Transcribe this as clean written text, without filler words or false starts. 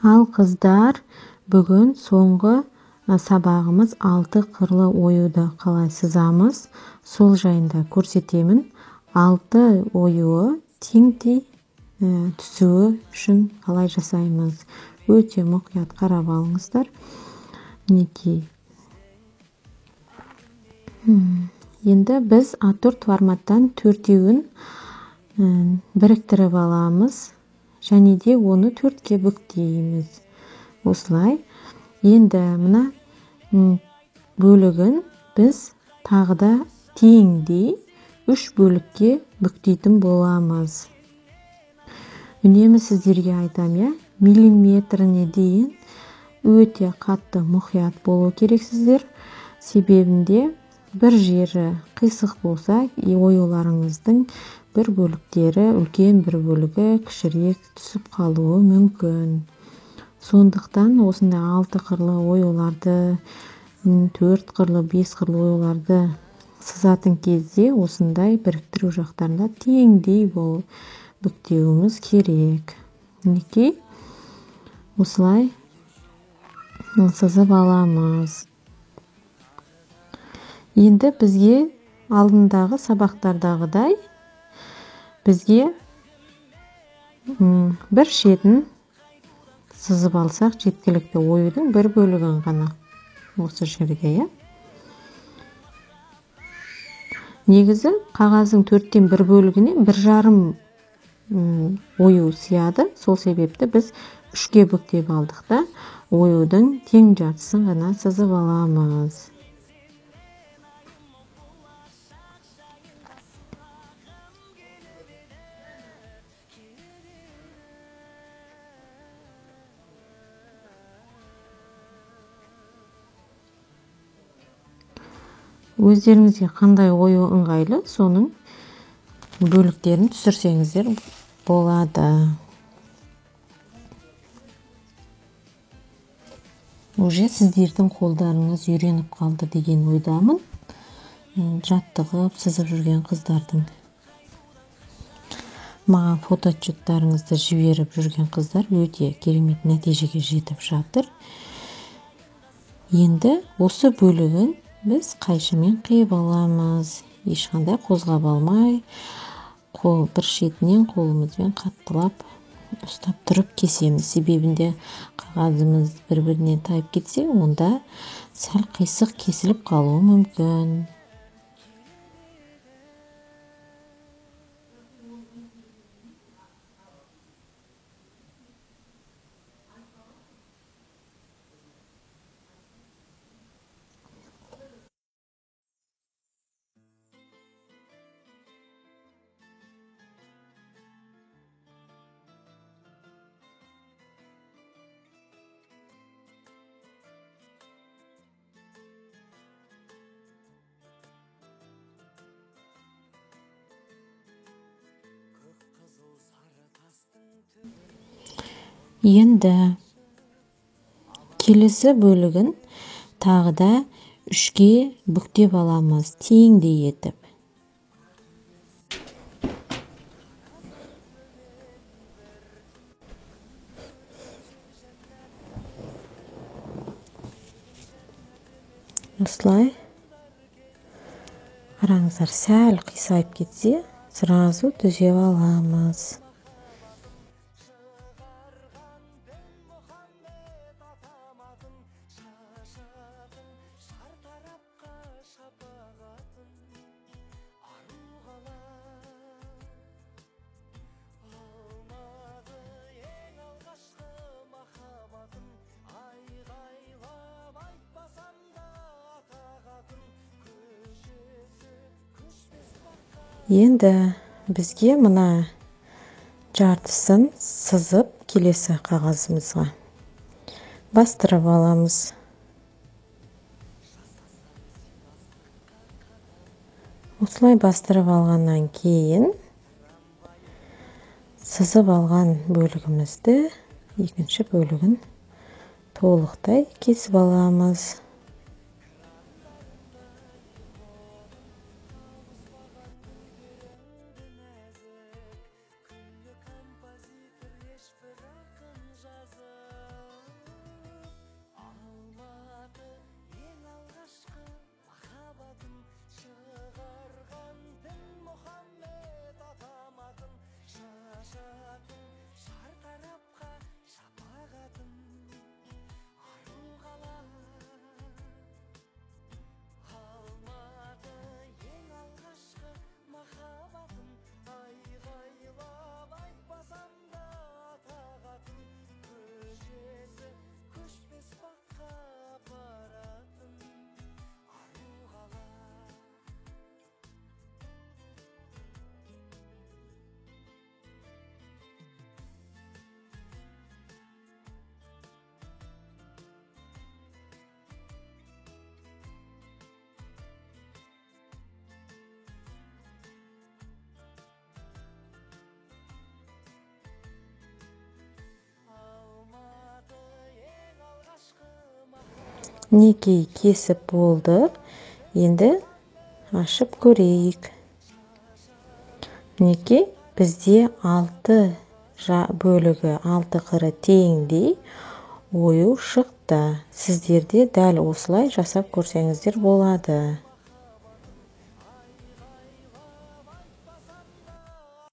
Ал қыздар, бүгін соңғы сабағымыз 6 қырлы оюды қалай сызамыз, сол жайында көрсетемін. 6 оюы теңдей түсуі үшін қалай жасаймыз. Өте мұқият қарап алыңыздар. Мінекей. Енді біз A4 форматтан 4-еуін біріктіріп аламыз. Және де оны 4-ке бүктейміз. Осылай. Енді мына бөлігін біз тағы да теңдей 3 бөлікке бүктейтін боламыз. Үнемі сіздерге айтам, миллиметріне дейін өте қатты мұқият болу керексіздер. Себебінде бір жері қисық болса, оюларыңыздың бір бөліктері, үлкен бір бөлігі кішірек түсіп қалуы мүмкін. Сондықтан осындай 6 қырлы оюларды, 4 қырлы, 5 қырлы оюларды сызатын кезде осындай біріктіру жақтарында теңдей бүктеуіміз керек. Мінекей, осылай сызып аламыз. Енді бізге алдындағы сабақтардағыдай бізге бір шетін сызып алсақ жеткілікті, оюдың бір бөлігін ғана осы жерге. Негізі қағаздың 4-тен 1 бөлігіне 1,5 ою сияды. Сол себепті біз 3-ке бүктеп алдық та, оюдың тең жартысын ғана сызып аламыз. Өздеріңізге қандай ою ыңғайлы, соның бөліктерін түсірсеңіздер болады. Уже сіздердің қолдарыңыз үйреніп қалды деген ойдамын. Жаттығып сызып жүрген қыздардың. Маған фотоотчеттарыңызды жіберіп жүрген қыздар өте керемет нәтижеге жетіп жатыр. Енді осы бөлігін біз қайшымен қиып аламыз. Ешқандай қозғап алмай, бір шетінен қолымызбен қаттылап ұстап тұрып кесеміз. Себебінде қағазымыз бір-бірінен тайып кетсе, онда сәл қисық кесіліп қалуы мүмкін. Енді келесі бөлігін тағы да 3-ке бүктеп аламыз, теңдей етіп. Осылай. Қараңыздар, сәл қисайып кетсе, сразу түзеп аламыз. Енді бізге мына жартысын сызып келесі қағазымызға бастырып аламыз. Осылай бастырып алғаннан кейін сызып алған бөлігімізді екінші бөлігін толықтай кесіп аламыз. Мінекей кесіп болдық. Енді ашып көрейік. Мінекей бізде 6 бөлігі 6 қыры теңдей ою шықты. Сіздерде дәл осылай жасап көрсеңіздер болады.